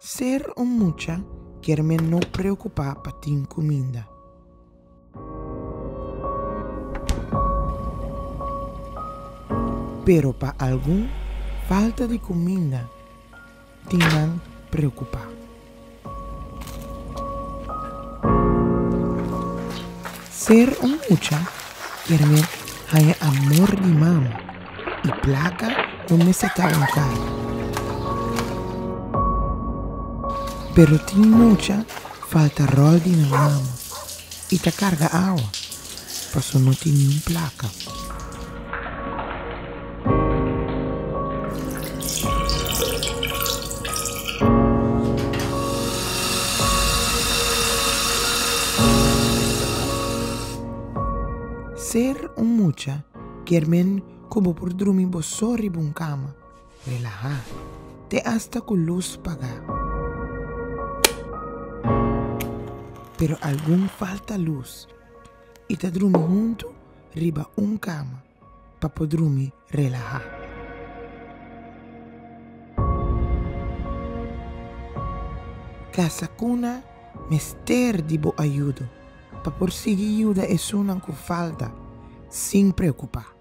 Ser un mucha quer-me não preocupar para ter comida. Pero para algum, falta de comida tinham preocupar. Ser um mucha quer-me ganhar amor de mama e placa não me se calancar. Pero tem mucha falta rol de na mama e te carga água, passo não tem nenhum placa. Ser um mucha quer-me como por dormir só riba cama, relajar, te hasta com luz pagar. Pero algum falta luz e te dormir junto riba cama para poder dormir relajar. Casa cuna mester de boa ajuda para por seguir ajuda é uma com falta sem preocupar.